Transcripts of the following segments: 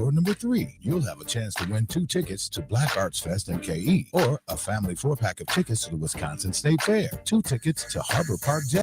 Or number 3, you'll have a chance to win 2 tickets to Black Arts Fest in KE, or a family 4-pack of tickets to the Wisconsin State Fair, 2 tickets to Harbor Park Jazz.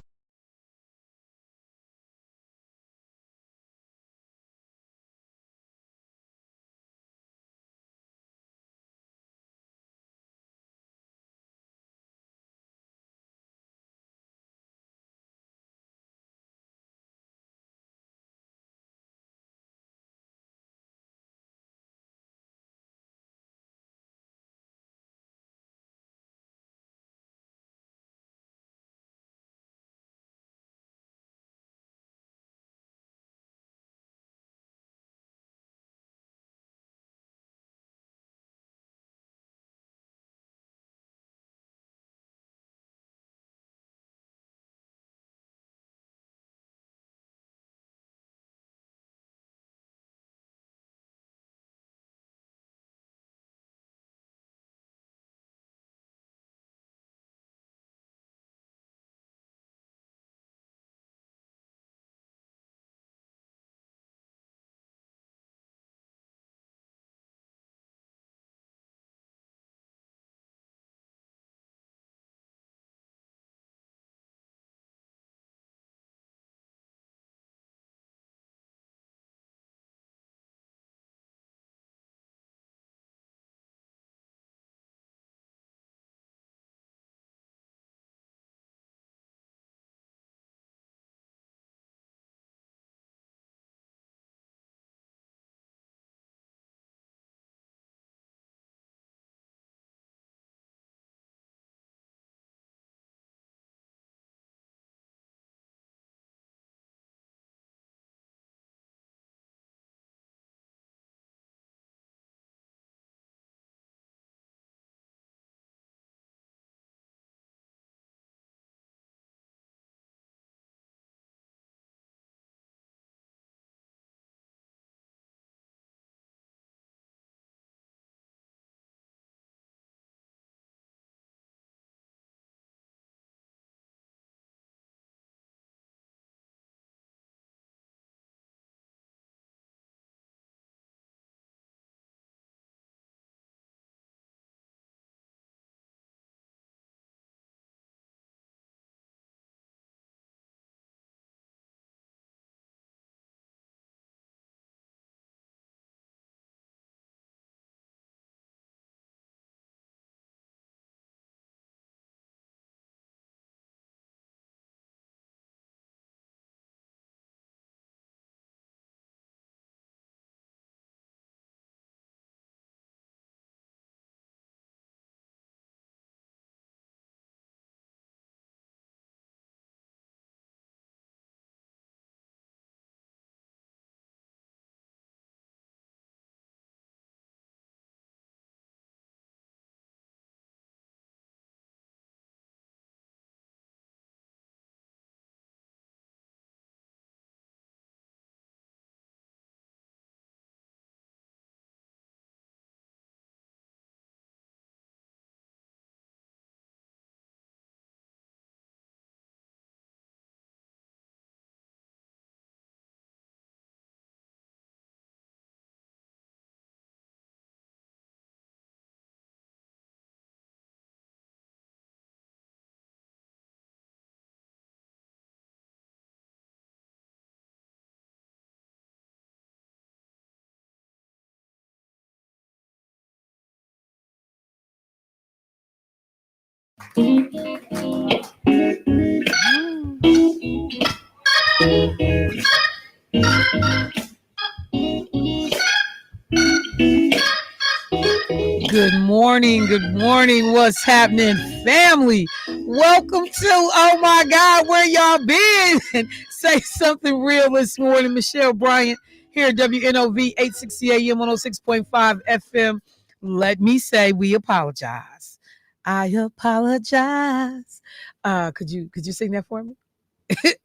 Good morning. Good morning. What's happening, family? Welcome to, oh my God, where y'all been? Say something real this morning. Michelle Bryant here at WNOV 860 AM 106.5 FM. Let me say we apologize. I apologize. Could you sing that for me?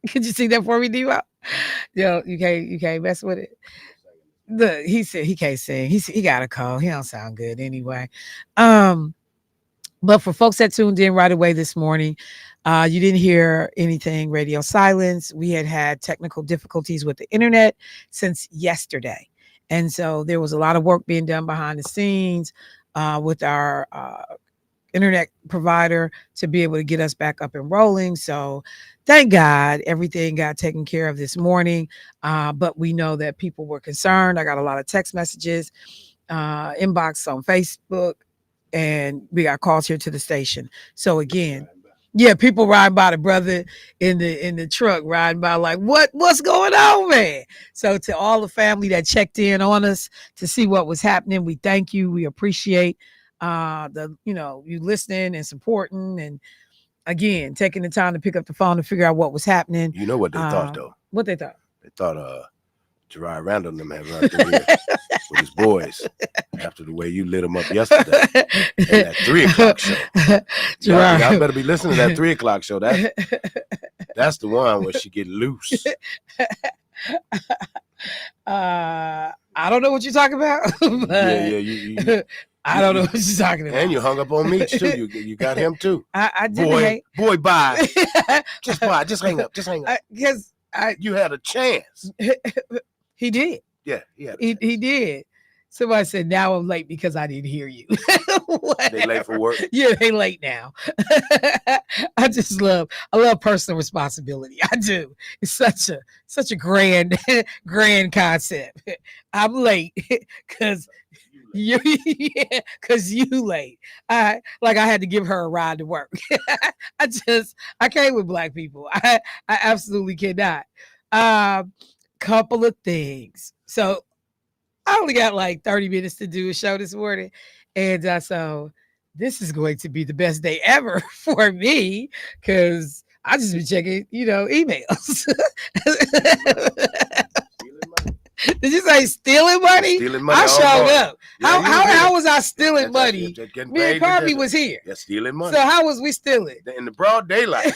Could you sing that for me, D-Wop? Yo, you can't mess with it. Look, he said he can't sing. He got a call. He don't sound good anyway. Um, but for folks that tuned in right away this morning, you didn't hear anything radio silence. We had technical difficulties with the internet since yesterday. And so there was a lot of work being done behind the scenes with our internet provider to be able to get us back up and rolling. So thank God everything got taken care of this morning. But we know that people were concerned. I got a lot of text messages, inbox on Facebook, and we got calls here to the station. So again, yeah, people riding by, the brother in the truck riding by like, what's going on, man? So to all the family that checked in on us to see what was happening, we thank you. We appreciate you listening and supporting, and again taking the time to pick up the phone to figure out what was happening. You know what they thought though? What they thought? They thought Gerard Randall and them had right here with his boys after the way you lit them up yesterday in that 3:00 show. Y'all better be listening to that 3:00 show. That's the one where she get loose. I don't know what you're talking about. Yeah. I don't know what you're talking about. And you hung up on me too. You got him too. I didn't. Boy, bye. Just bye. Just hang up. Because you had a chance. He did. Yeah, he did. Somebody said, now I'm late because I didn't hear you. They late for work? Yeah, they late now. I love personal responsibility. I do. It's such a grand concept. I'm late because you late. I had to give her a ride to work. I can't with black people. I absolutely cannot. Couple of things. So I only got like 30 minutes to do a show this morning. And so this is going to be the best day ever for me because I just been checking, emails. Did you say stealing money? Stealing money. I showed up. Yeah, how was I stealing money? Me and Carby was here. Yeah, stealing money. So how was we stealing? In the broad daylight.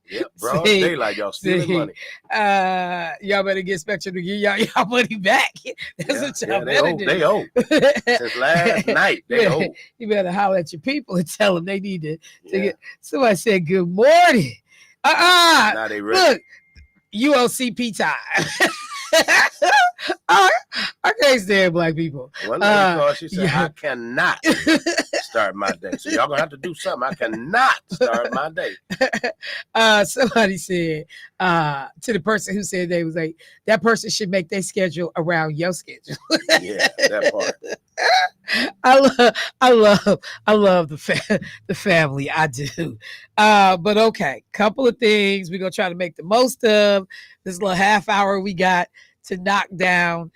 Yeah, broad daylight, y'all stealing money. Y'all better get Spectrum to give y'all money back. That's what y'all better do. They owe. Since last night, they owe. You better holler at your people and tell them they need to get. Somebody said good morning. Now they ready. Look, UOCP time. I can't stand black people. One lady called, she said, I cannot start my day. So y'all gonna have to do something. I cannot start my day. Somebody said to the person who said they was like, that person should make their schedule around your schedule. Yeah, that part. I love the family. I do. But okay, couple of things we're gonna try to make the most of this little half hour we got to knock down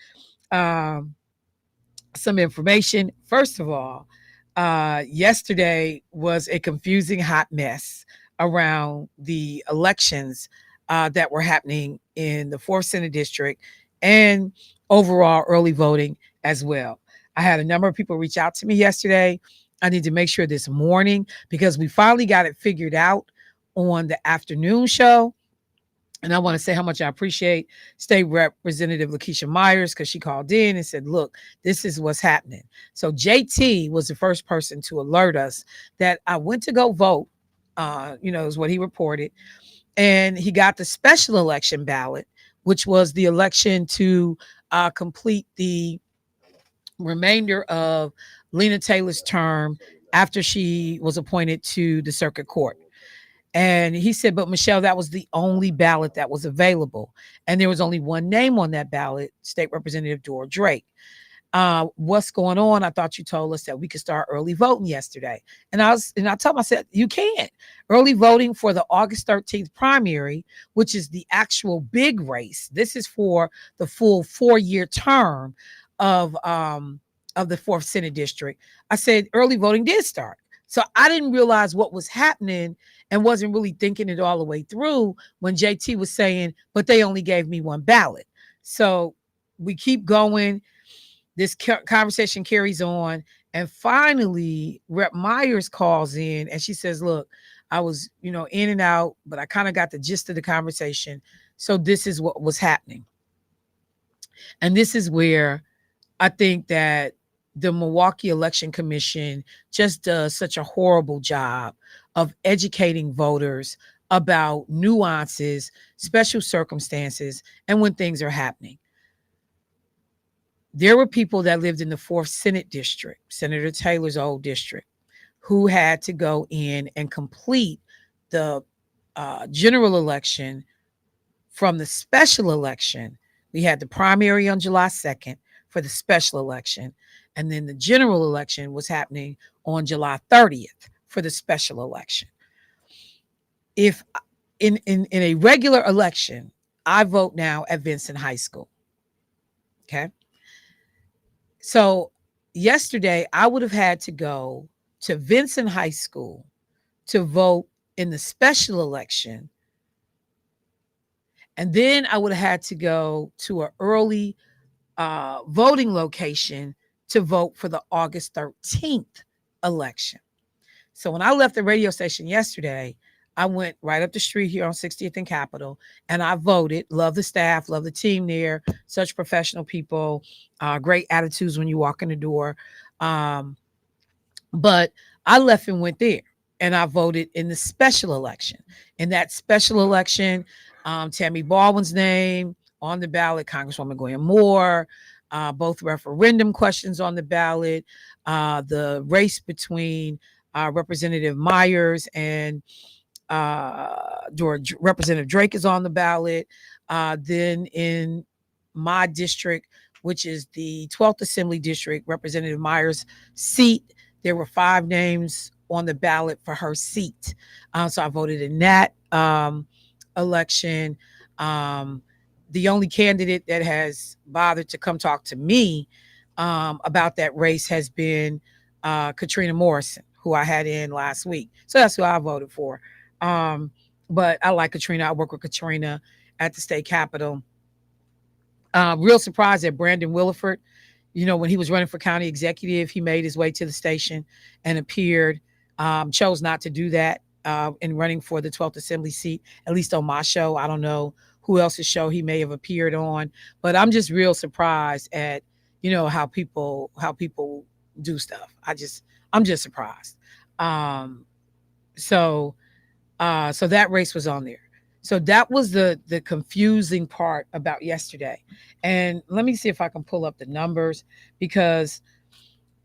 some information. First of all, yesterday was a confusing hot mess around the elections that were happening in the 4th Senate District and overall early voting as well. I had a number of people reach out to me yesterday. I need to make sure this morning because we finally got it figured out on the afternoon show. And I want to say how much I appreciate State Representative Lakeisha Myers because she called in and said, look, this is what's happening. So JT was the first person to alert us that I went to go vote, is what he reported. And he got the special election ballot, which was the election to complete the remainder of Lena Taylor's term after she was appointed to the circuit court. And he said, but Michelle, that was the only ballot that was available. And there was only one name on that ballot, State Representative Dora Drake. What's going on? I thought you told us that we could start early voting yesterday. And I told him, I said, you can't. Early voting for the August 13th primary, which is the actual big race. This is for the full 4-year term of the 4th Senate District. I said, early voting did start. So I didn't realize what was happening and wasn't really thinking it all the way through when JT was saying, but they only gave me one ballot. So we keep going. This conversation carries on. And finally, Rep. Myers calls in and she says, look, I was, in and out, but I kind of got the gist of the conversation. So this is what was happening. And this is where I think that the Milwaukee Election Commission just does such a horrible job of educating voters about nuances, special circumstances, and when things are happening. there were people that lived in the 4th Senate District, Senator Taylor's old district, who had to go in and complete the general election from the special election. We had the primary on July 2nd for the special election, and then the general election was happening on July 30th for the special election. If in a regular election, I vote now at Vincent High School. Okay. So yesterday, I would have had to go to Vincent High School to vote in the special election. And then I would have had to go to an early voting location to vote for the August 13th election. So when I left the radio station yesterday, I went right up the street here on 60th and Capitol, and I voted. Love the staff, love the team there. Such professional people, great attitudes when you walk in the door. But I left and went there, and I voted in the special election. In that special election, Tammy Baldwin's name on the ballot, Congresswoman Gwen Moore, both referendum questions on the ballot, the race between Representative Myers and Representative Drake is on the ballot. Then in my district, which is the 12th Assembly District, Representative Myers' seat, there were 5 names on the ballot for her seat. So I voted in that election. The only candidate that has bothered to come talk to me about that race has been Katrina Morrison, who I had in last week. So that's who I voted for. But I like Katrina. I work with Katrina at the state capitol. Real surprised that Brandon Williford, when he was running for county executive, he made his way to the station and appeared, chose not to do that in running for the 12th Assembly seat, at least on my show. I don't know who else's show he may have appeared on, but I'm just real surprised at, how people do stuff. I'm just surprised. So that race was on there. So that was the confusing part about yesterday. And let me see if I can pull up the numbers, because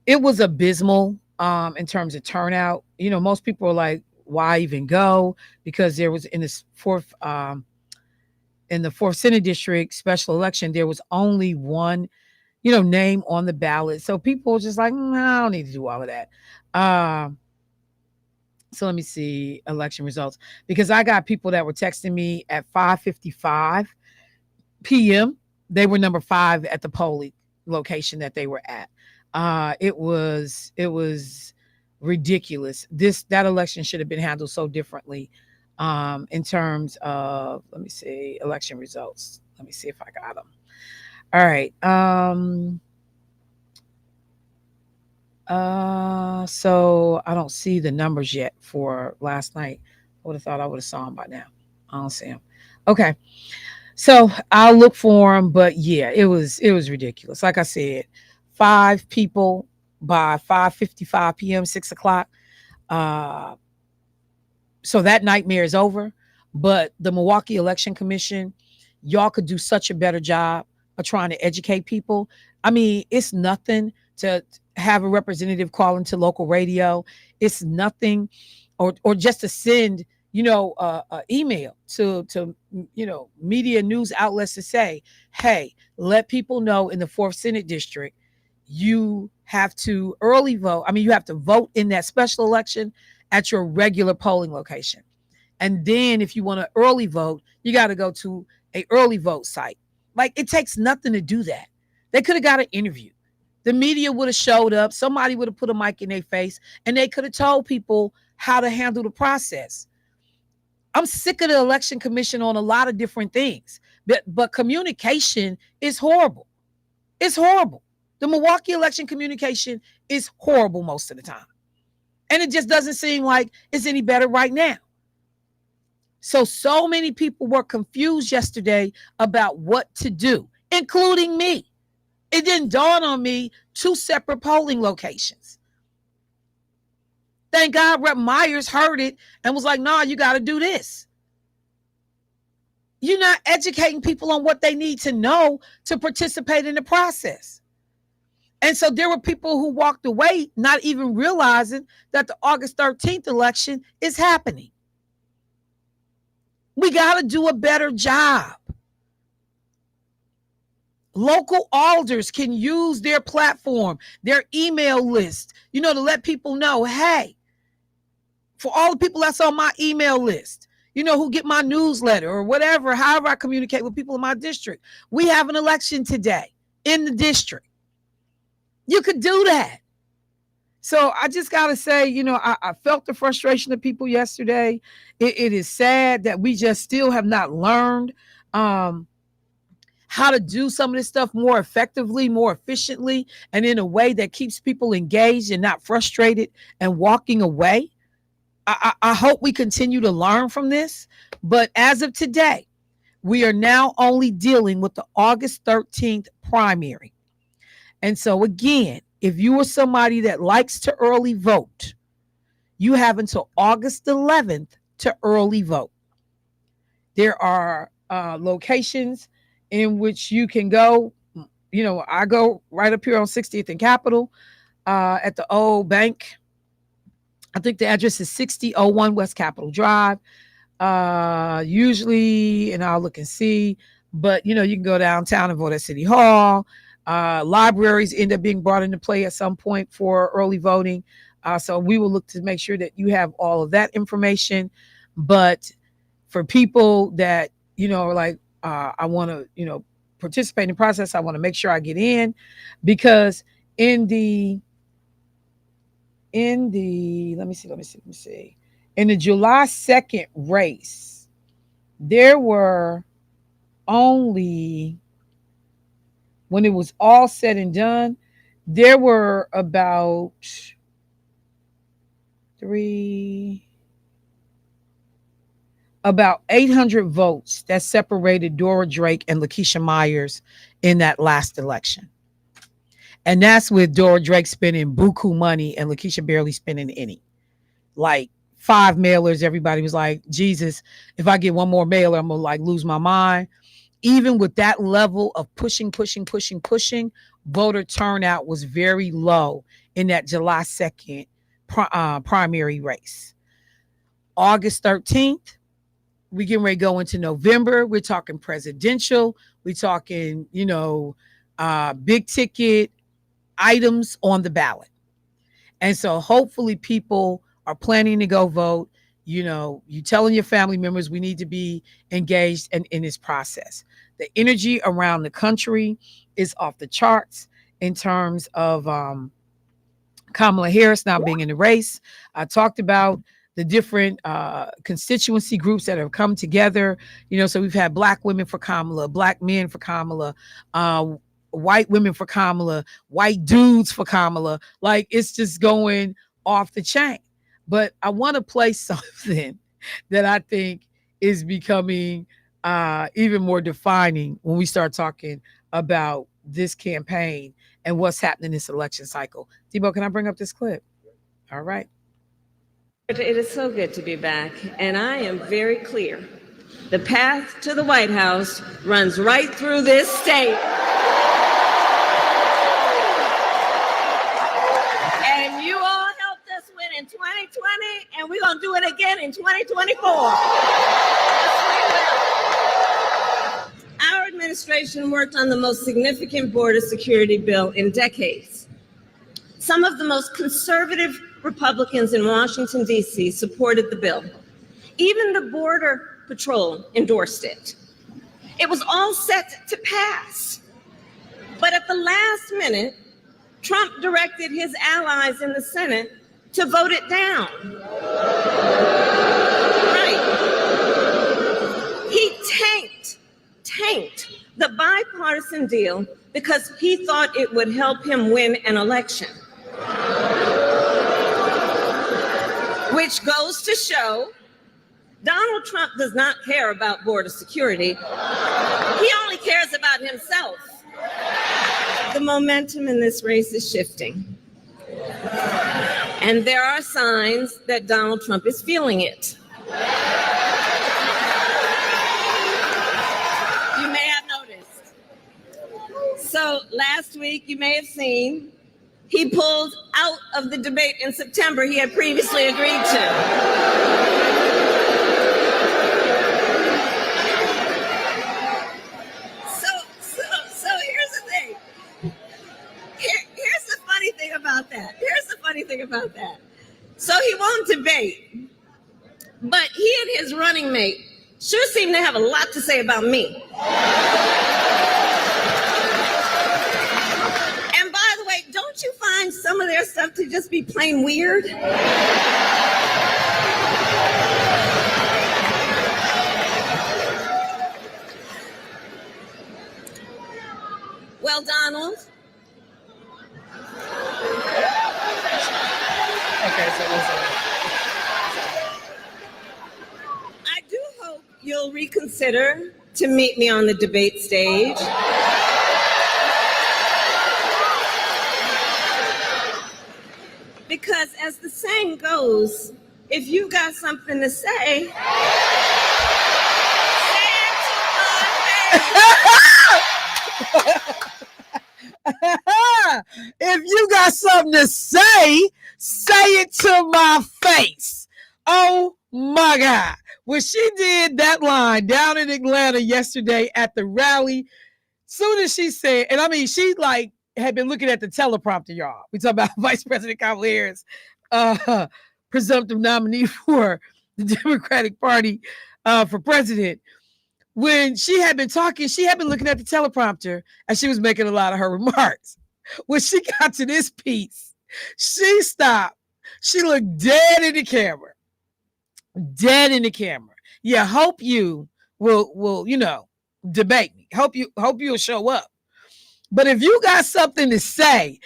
it was abysmal in terms of turnout. Most people are like, why even go? Because there was in the 4th Senate District special election, there was only one, name on the ballot. So people were just like, I don't need to do all of that. So let me see election results, because I got people that were texting me at 5:55 p.m. They were number 5 at the polling location that they were at. It was ridiculous. That election should have been handled so differently in terms of, let me see, election results. Let me see if I got them. All right. So I don't see the numbers yet for last night. I would have thought I would have saw them by now. I don't see them. Okay. So I'll look for them, but yeah, it was ridiculous. Like I said, 5 people by 5:55 p.m., 6 o'clock. So that nightmare is over, but the Milwaukee Election Commission, y'all could do such a better job of trying to educate people. I mean, it's nothing to have a representative call into local radio. It's nothing, or just to send, email to media news outlets to say, hey, let people know in the 4th Senate District, you have to early vote. I mean, you have to vote in that special election at your regular polling location. And then if you want to early vote, you got to go to a early vote site. Like, it takes nothing to do that. They could have got an interview. The media would have showed up. Somebody would have put a mic in their face, and they could have told people how to handle the process. I'm sick of the election commission on a lot of different things, but communication is horrible. It's horrible. The Milwaukee election communication is horrible most of the time. And it just doesn't seem like it's any better right now. So many people were confused yesterday about what to do, including me. It didn't dawn on me 2 separate polling locations. Thank God Rep. Myers heard it and was like, nah, you got to do this. You're not educating people on what they need to know to participate in the process. And so there were people who walked away not even realizing that the August 13th election is happening. We got to do a better job. Local alders can use their platform, their email list, to let people know, hey, for all the people that's on my email list, who get my newsletter or whatever, however I communicate with people in my district, we have an election today in the district. You could do that. So I just got to say, I felt the frustration of people yesterday. It is sad that we just still have not learned how to do some of this stuff more effectively, more efficiently, and in a way that keeps people engaged and not frustrated and walking away. I hope we continue to learn from this. But as of today, we are now only dealing with the August 13th primary. And so again, if you are somebody that likes to early vote, you have until August 11th to early vote. There are locations in which you can go. I go right up here on 60th and Capitol at the old bank. I think the address is 6001 West Capitol Drive. Usually, and I'll look and see, but you can go downtown and vote at City Hall. Libraries end up being brought into play at some point for early voting. So we will look to make sure that you have all of that information. But for people that, are like, I want to, participate in the process, I want to make sure I get in, because in the let me see. In the July 2nd race, there were only, when it was all said and done, there were about 800 votes that separated Dora Drake and Lakeisha Myers in that last election. And that's with Dora Drake spending buku money and Lakeisha barely spending any. Like 5 mailers, everybody was like, Jesus, if I get one more mailer, I'm gonna lose my mind. Even with that level of pushing, voter turnout was very low in that July 2nd primary race. August 13th, we getting ready to go into November. We're talking presidential. We're talking, big ticket items on the ballot. And so hopefully people are planning to go vote. You telling your family members we need to be engaged in this process. The energy around the country is off the charts in terms of Kamala Harris now being in the race. I talked about the different constituency groups that have come together. So we've had Black women for Kamala, Black men for Kamala, white women for Kamala, white dudes for Kamala. Like, it's just going off the chain. But I want to play something that I think is becoming even more defining when we start talking about this campaign and what's happening in this election cycle. Debo, can I bring up this clip? All right. It is so good to be back, and I am very clear. The path to the White House runs right through this state. And you all helped us win in 2020, and we're going to do it again in 2024. Our administration worked on the most significant border security bill in decades. Some of the most conservative Republicans in Washington, D.C. supported the bill. Even the Border Patrol endorsed it. It was all set to pass. But at the last minute, Trump directed his allies in the Senate to vote it down. Right. He tanked the bipartisan deal because he thought it would help him win an election. Which goes to show Donald Trump does not care about border security. He only cares about himself. The momentum in this race is shifting. And there are signs that Donald Trump is feeling it. You may have noticed. So last week, you may have seen, he pulled out of the debate in September he had previously agreed to. So here's the thing. Here's the funny thing about that. So he won't debate, but he and his running mate sure seem to have a lot to say about me. And by the way, don't you find some of their stuff to just be plain weird? Well, Donald. Okay, so I do hope you'll reconsider to meet me on the debate stage. Because as the saying goes, if you got something to say, say it to my face. if you got something to say it to my face. Oh my God. When she did that line down in Atlanta yesterday at the rally, soon as she said, and I mean, she like had been looking at the teleprompter, y'all. We talk about Vice President Kamala Harris, presumptive nominee for the Democratic Party for president. When she had been talking, she had been looking at the teleprompter and she was making a lot of her remarks. When she got to this piece, she stopped. She looked dead in the camera. Dead in the camera. Yeah, hope you will debate me. Hope you'll show up. But if you got something to say,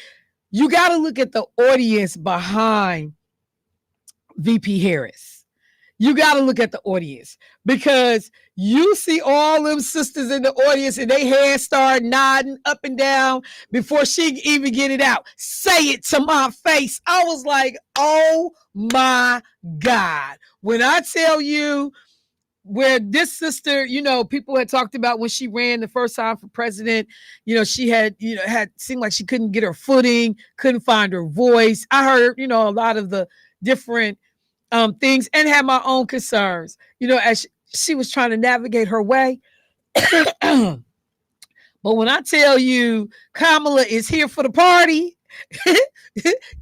you got to look at the audience behind VP Harris. You got to look at the audience because you see all them sisters in the audience and they heads start nodding up and down before she even get it out. Say it to my face. I was like, oh my God. When I tell you where this sister, people had talked about when she ran the first time for president, she had seemed like she couldn't get her footing, couldn't find her voice. I heard, a lot of the different things and had my own concerns, as she was trying to navigate her way. But when I tell you Kamala is here for the party,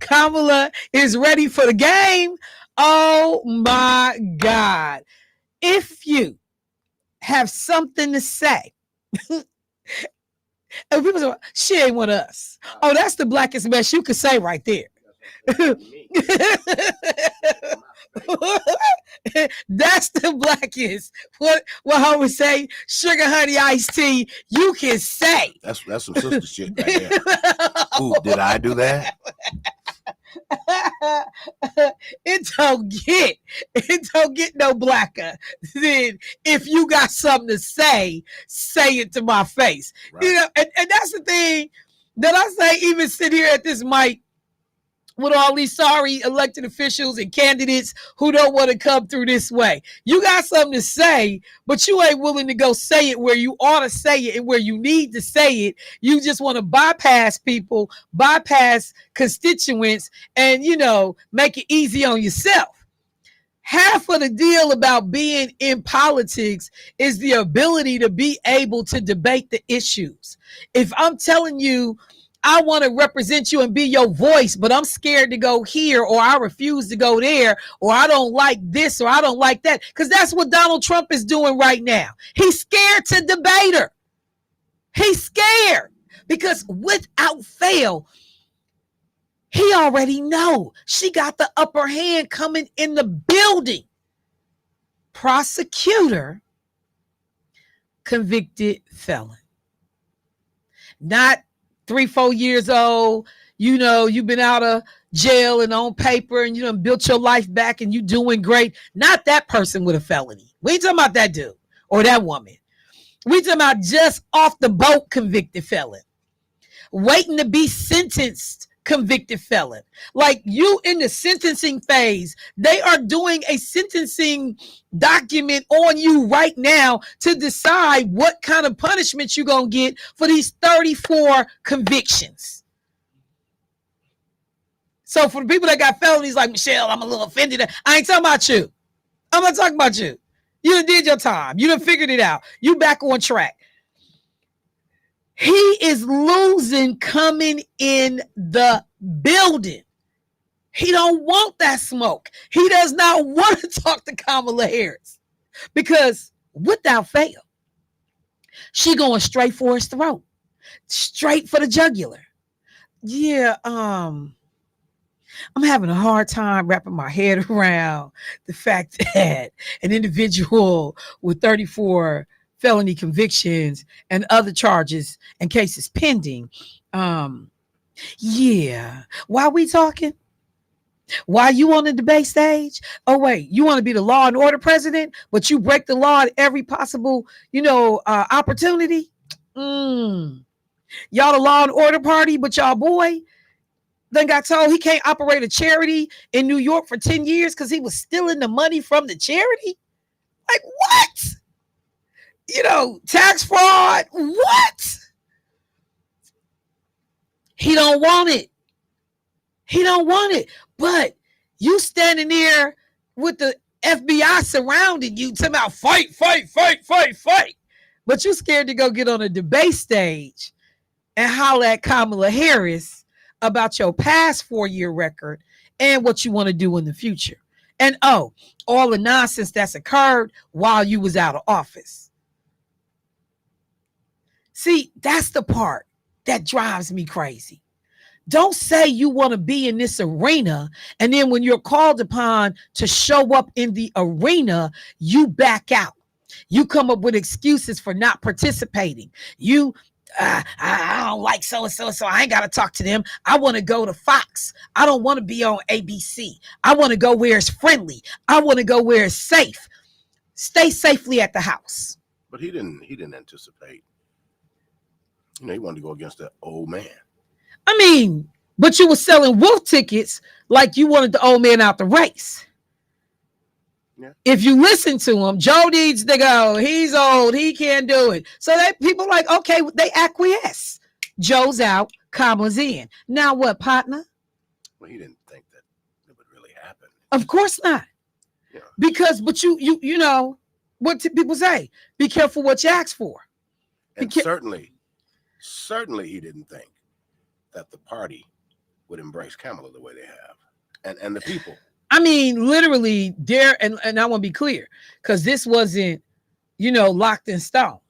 Kamala is ready for the game. Oh my God. If you have something to say, and people say, she ain't one of us. Oh, that's the blackest mess you could say right there. That's the blackest. What I would say, sugar honey iced tea, you can say. That's some sister shit right there. Ooh, did I do that? It don't get no blacker than if you got something to say it to my face. Right. And that's the thing that I say, even sit here at this mic with all these sorry elected officials and candidates who don't want to come through this way. You got something to say, but you ain't willing to go say it where you ought to say it and where you need to say it. You just want to bypass people, bypass constituents, and, make it easy on yourself. Half of the deal about being in politics is the ability to be able to debate the issues. If I'm telling you, I want to represent you and be your voice, but I'm scared to go here, or I refuse to go there, or I don't like this, or I don't like that. Because that's what Donald Trump is doing right now. He's scared to debate her. He's scared because without fail, he already know she got the upper hand coming in the building. Prosecutor, convicted felon. Not 3-4 years old, you've been out of jail and on paper and you done built your life back and you doing great. Not that person with a felony. We ain't talking about that dude or that woman. We talking about just off the boat convicted felon. Waiting to be sentenced convicted felon. Like you in the sentencing phase, they are doing a sentencing document on you right now to decide what kind of punishment you're going to get for these 34 convictions. So for the people that got felonies like Michelle, I'm a little offended. I ain't talking about you. I'm not talking about you. You done did your time. You done figured it out. You back on track. He is losing coming in the building. He don't want that smoke. He does not want to talk to Kamala Harris because without fail, she going straight for his throat, straight for the jugular. Yeah, I'm having a hard time wrapping my head around the fact that an individual with 34 felony convictions and other charges and cases pending. Yeah. Why we talking? Why you on the debate stage? Oh, wait, you want to be the law and order president, but you break the law at every possible, opportunity? Y'all the law and order party, but y'all boy then got told he can't operate a charity in New York for 10 years because he was stealing the money from the charity? Like, what? Tax fraud. What? He don't want it. He don't want it. But you standing there with the FBI surrounding you, talking about fight. But you scared to go get on a debate stage and holler at Kamala Harris about your past 4-year record and what you want to do in the future. And all the nonsense that's occurred while you was out of office. See, that's the part that drives me crazy. Don't say you want to be in this arena, and then when you're called upon to show up in the arena, you back out. You come up with excuses for not participating. I don't like so-and-so, so I ain't got to talk to them. I want to go to Fox. I don't want to be on ABC. I want to go where it's friendly. I want to go where it's safe. Stay safely at the house. But he didn't anticipate. He wanted to go against that old man. I mean, but you were selling wolf tickets like you wanted the old man out the race. Yeah. If you listen to him, Joe needs to go. He's old. He can't do it. So that people like, okay, they acquiesce. Joe's out. Kamala's in. Now what, partner? Well, he didn't think that it would really happen. Of course not. Yeah. But you know what people say? Be careful what you ask for. And certainly he didn't think that the party would embrace Kamala the way they have, and the people. I mean, literally, and I want to be clear, because this wasn't, locked in stone.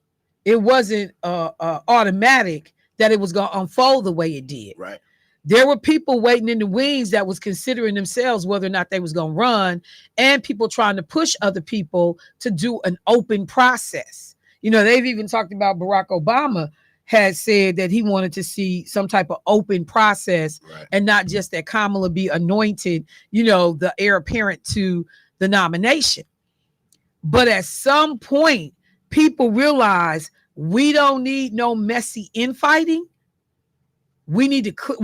It wasn't automatic that it was going to unfold the way it did. Right. There were people waiting in the wings that was considering themselves whether or not they was going to run, and people trying to push other people to do an open process. They've even talked about Barack Obama had said that he wanted to see some type of open process, right, and not just that Kamala be anointed, the heir apparent to the nomination. But at some point, people realize we don't need no messy infighting. We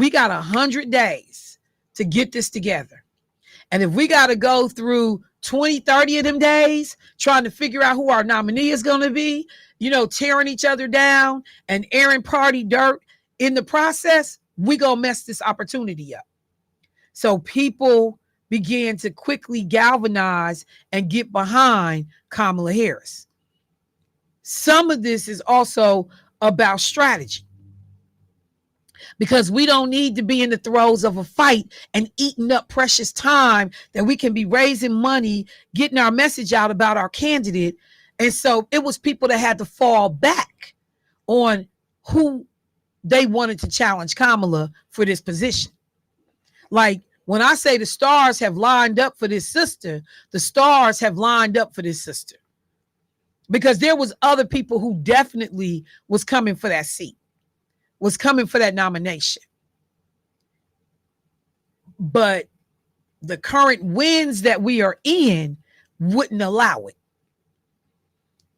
got 100 days to get this together. And if we got to go through 20, 30 of them days trying to figure out who our nominee is going to be, tearing each other down and airing party dirt in the process, we gonna mess this opportunity up. So people began to quickly galvanize and get behind Kamala Harris. Some of this is also about strategy, because we don't need to be in the throes of a fight and eating up precious time that we can be raising money, getting our message out about our candidate. And so it was people that had to fall back on who they wanted to challenge Kamala for this position. Like when I say the stars have lined up for this sister, the stars have lined up for this sister, because there was other people who definitely was coming for that seat, was coming for that nomination. But the current winds that we are in wouldn't allow it,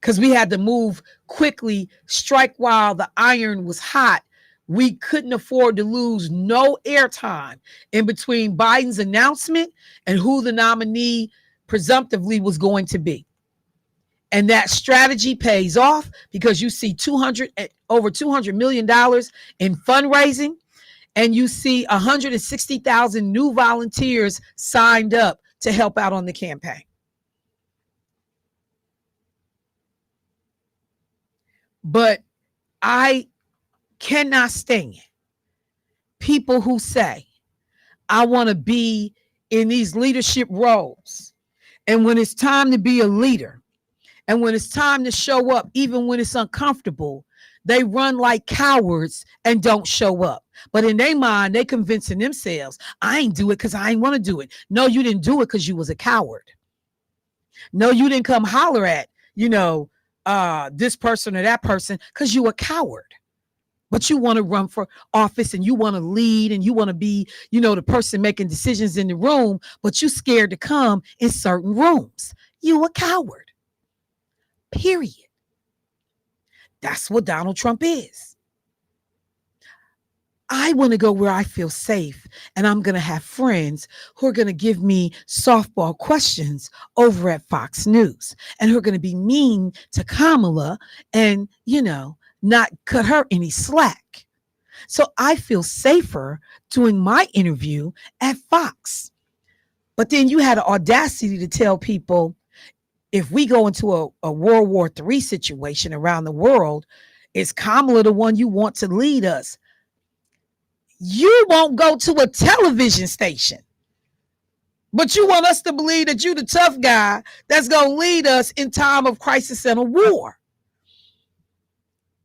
because we had to move quickly, strike while the iron was hot, We couldn't afford to lose no airtime in between Biden's announcement and who the nominee presumptively was going to be. And that strategy pays off because you see over $200 million in fundraising, and you see 160,000 new volunteers signed up to help out on the campaign. But I cannot stand people who say, I want to be in these leadership roles. And when it's time to be a leader, and when it's time to show up, even when it's uncomfortable, they run like cowards and don't show up. But in their mind, they convincing themselves, I ain't do it because I ain't want to do it. No, you didn't do it because you was a coward. No, you didn't come holler at, this person or that person because you a coward. But you want to run for office and you want to lead and you want to be, the person making decisions in the room, but you scared to come in certain rooms. You a coward. Period. That's what Donald Trump is. I want to go where I feel safe, and I'm going to have friends who are going to give me softball questions over at Fox News and who are going to be mean to Kamala and, not cut her any slack. So I feel safer doing my interview at Fox. But then you had the audacity to tell people, if we go into a World War III situation around the world, is Kamala the one you want to lead us? You won't go to a television station, but you want us to believe that you're the tough guy that's going to lead us in time of crisis and a war.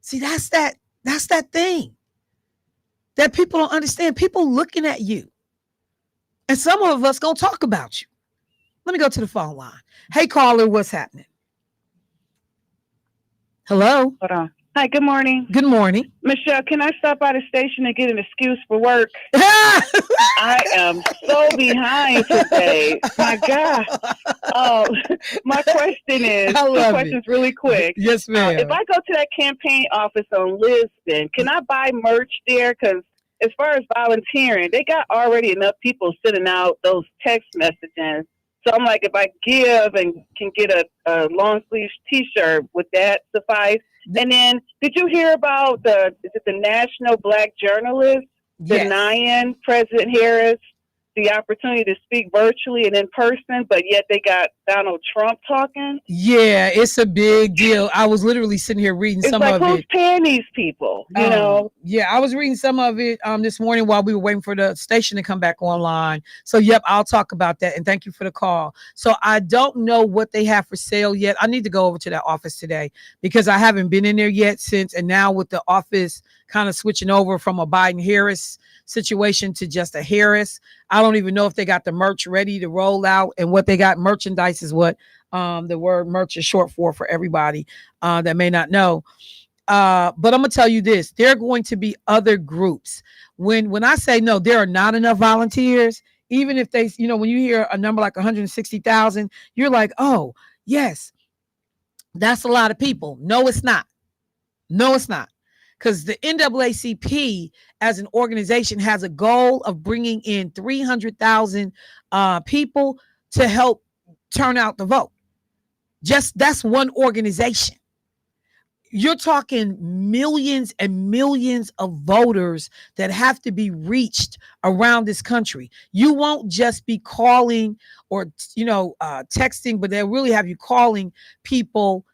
See, that's that thing that people don't understand. People looking at you, and some of us going to talk about you. Let me go to the phone line. Hey, caller, what's happening? Hello. Hold on. Hi, good morning. Good morning. Michelle, can I stop by the station and get an excuse for work? I am so behind today. My God. My question is, two questions really quick. Yes, ma'am. If I go to that campaign office on Lisbon, can I buy merch there? Because as far as volunteering, they got already enough people sending out those text messages. So I'm like, if I give and can get a long sleeve T-shirt, would that suffice? And then, did you hear about the National Black Journalist denying President Harris the opportunity to speak virtually and in person, but yet they got Donald Trump talking? Yeah, it's a big deal. I was literally sitting here reading some of it. Who's paying these people? You know? Yeah, I was reading some of it this morning while we were waiting for the station to come back online. So, yep, I'll talk about that. And thank you for the call. So I don't know what they have for sale yet. I need to go over to that office today because I haven't been in there yet and now with the office kind of switching over from a Biden-Harris situation to just a Harris, I don't even know if they got the merch ready to roll out, and what they got. Merchandise is what the word merch is short for everybody that may not know. But I'm gonna tell you this: there are going to be other groups. When I say no, there are not enough volunteers. Even if they, when you hear a number like 160,000, you're like, oh yes, that's a lot of people. No, it's not. No, it's not. Because the NAACP as an organization has a goal of bringing in 300,000 people to help turn out the vote. That's one organization. You're talking millions and millions of voters that have to be reached around this country. You won't just be calling or, texting, but they'll really have you calling people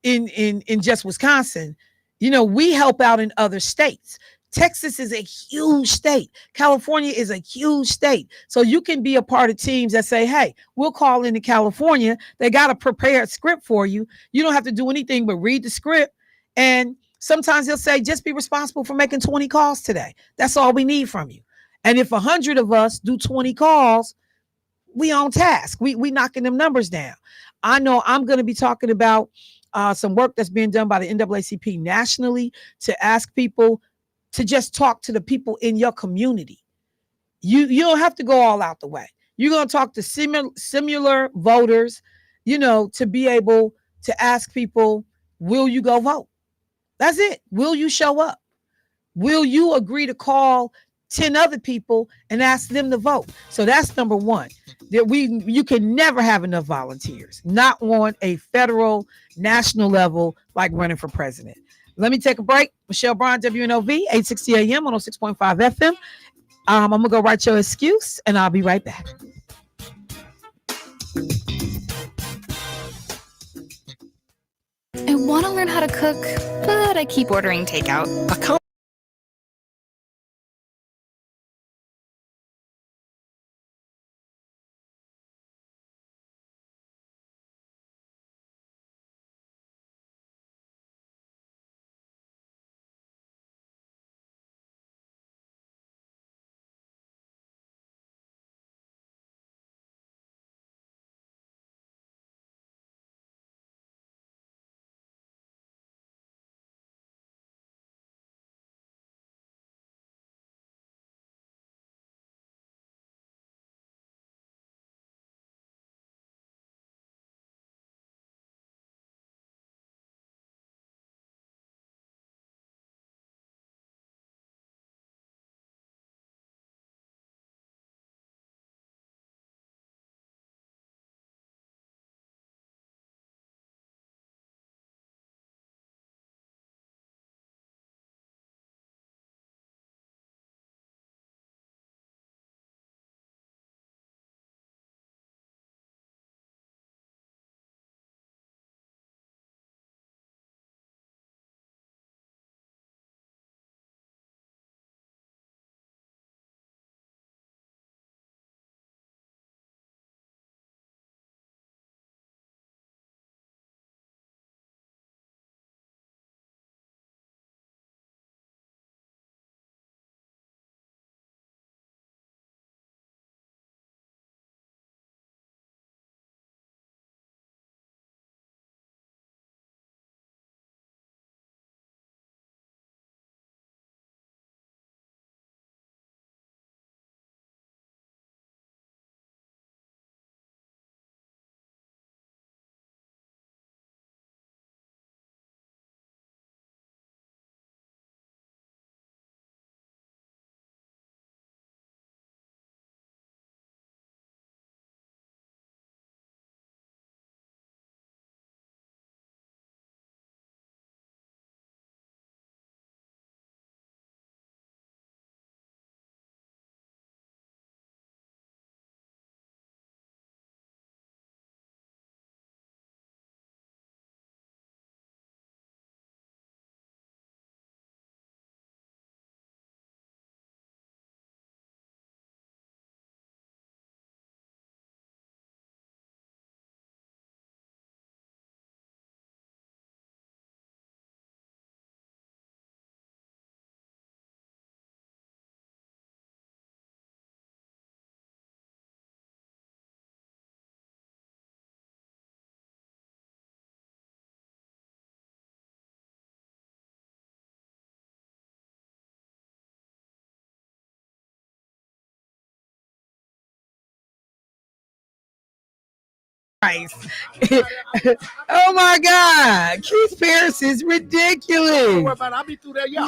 in just Wisconsin. We help out in other states. Texas is a huge state. California is a huge state. So you can be a part of teams that say, hey, we'll call into California. They got a prepared script for you. You don't have to do anything but read the script. And sometimes they'll say, just be responsible for making 20 calls today. That's all we need from you. And if 100 of us do 20 calls, we on task. We knocking them numbers down. I know I'm going to be talking about some work that's being done by the NAACP nationally to ask people to just talk to the people in your community. You don't have to go all out the way. You're going to talk to similar voters, to be able to ask people, will you go vote? That's it. Will you show up? Will you agree to call 10 other people and ask them to vote? So that's number one. That you can never have enough volunteers, not on a federal, national level, like running for president. Let me take a break. Michelle Bryant, WNOV, 860 AM, 106.5 FM. I'm gonna go write your excuse, and I'll be right back. I want to learn how to cook, but I keep ordering takeout. Oh my God, Keith Pierce is ridiculous. Don't worry about it. I'll be through there, y'all.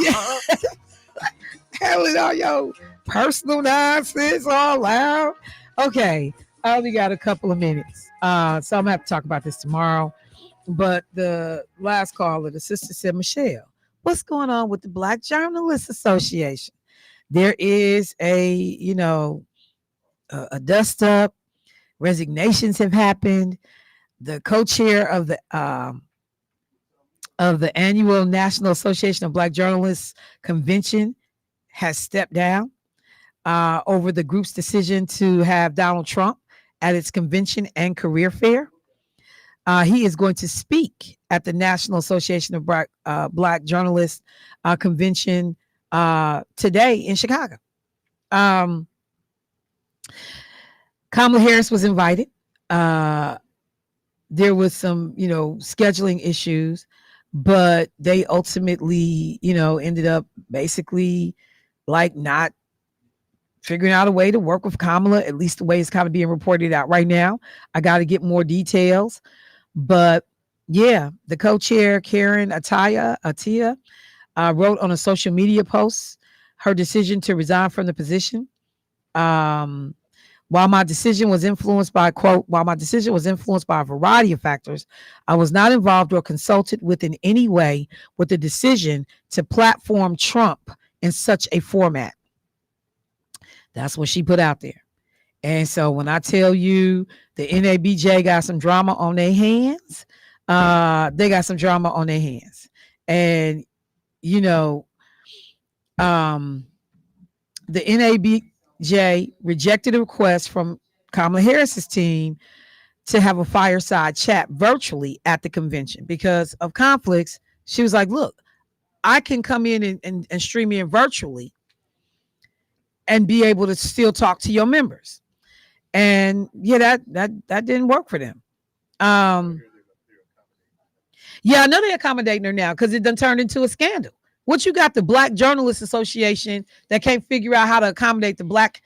Hell is all your personal nonsense all loud. Okay, I only got a couple of minutes, so I'm gonna have to talk about this tomorrow. But the last caller, the sister said, Michelle, what's going on with the Black Journalists Association? There is a dust up. Resignations have happened. The co-chair of the annual National Association of Black Journalists convention has stepped down over the group's decision to have Donald Trump at its convention and career fair. He is going to speak at the National Association of Black Journalists convention today in Chicago. Kamala Harris was invited. There was some, scheduling issues, but they ultimately, ended up basically like not figuring out a way to work with Kamala, at least the way it's kind of being reported out right now. I got to get more details, but yeah, the co-chair, Karen Atiyah, wrote on a social media post her decision to resign from the position. While my decision was influenced by a variety of factors, I was not involved or consulted with in any way with the decision to platform Trump in such a format. That's what she put out there. And so when I tell you the NABJ got some drama on their hands, they got some drama on their hands. And, you know, the NABJ rejected a request from Kamala Harris's team to have a fireside chat virtually at the convention because of conflicts. She was like, look, I can come in and stream in virtually and be able to still talk to your members. And yeah, that didn't work for them. Yeah, I know they're accommodating her now because it done turned into a scandal. What you got the Black Journalists Association that can't figure out how to accommodate the Black,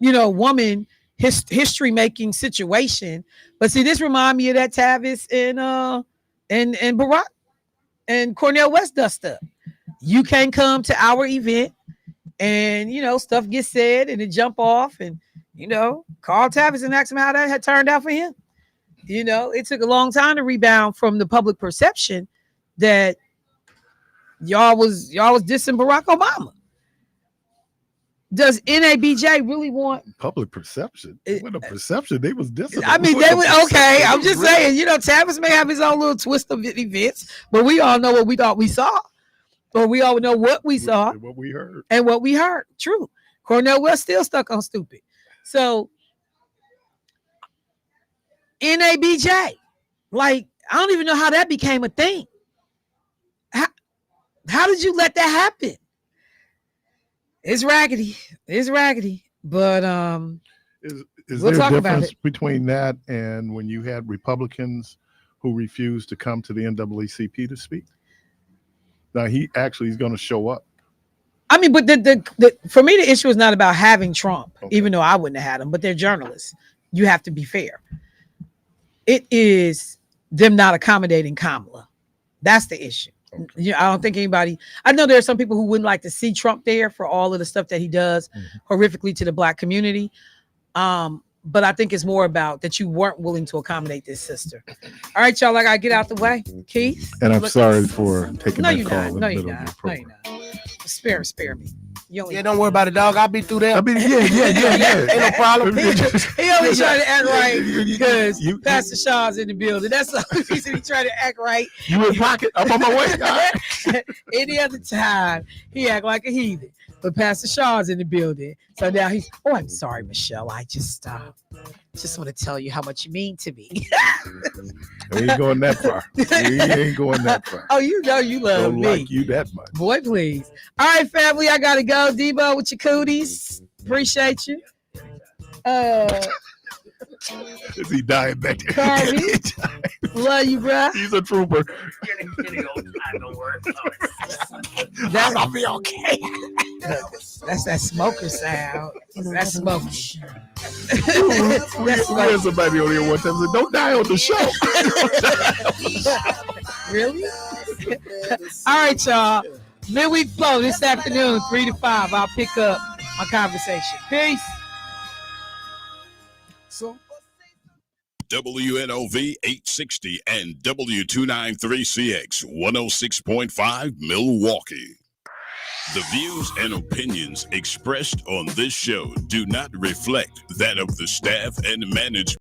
woman history making situation. But see, this remind me of that Tavis and Barack and Cornel West dust up. You can't come to our event, and stuff gets said and it jump off, and call Tavis and ask him how that had turned out for him. It took a long time to rebound from the public perception that y'all was dissing Barack Obama. Does NABJ really want public perception? What a perception they was dissing. I mean, they would okay. I'm just saying, Tavis may have his own little twist of events, but we all know what we thought we saw, or we all know what we saw, and what we heard, True. Cornel West still stuck on stupid. So NABJ, like, I don't even know how that became a thing. How did you let that happen? It's raggedy, but is we'll there talk a about difference it. between that and when you had Republicans who refused to come to the NAACP to speak? Now he's going to show up. I mean, but the for me, the issue is not about having Trump, Okay. even though I wouldn't have had him, but they're journalists. You have to be fair. It is them not accommodating Kamala. That's the issue. Okay. I don't think anybody, I know there are some people who wouldn't like to see Trump there for all of the stuff that he does horrifically to the Black community. But I think it's more about that you weren't willing to accommodate this sister. All right, y'all, I gotta get out the way. Keith. And I'm sorry for taking that call. No, you're not. Spare me. Don't worry about it, dog. I'll be through there. I mean, yeah. Ain't no problem. He always trying to act right because Pastor Shaw's in the building. That's all. He said he tried to act right. You in pocket? I'm on my way. Any other time, he act like a heathen. But Pastor Shaw's in the building. So now he's, I'm sorry, Michelle. I just want to tell you how much you mean to me. We ain't going that far. Oh, you love Don't me. like you that much. Boy, please. All right, family, I gotta go. Debo with your cooties. Appreciate you. Is he dying back there? Carby, love you, bro. He's a trooper. That's gonna be okay. That's that smoker sound. That's smoking. We had somebody on here one time said, "Don't die on the show." Really? All right, y'all. Midweek flow this afternoon, 3 to 5. I'll pick up my conversation. Peace. WNOV 860 and W293CX 106.5 Milwaukee. The views and opinions expressed on this show do not reflect that of the staff and management.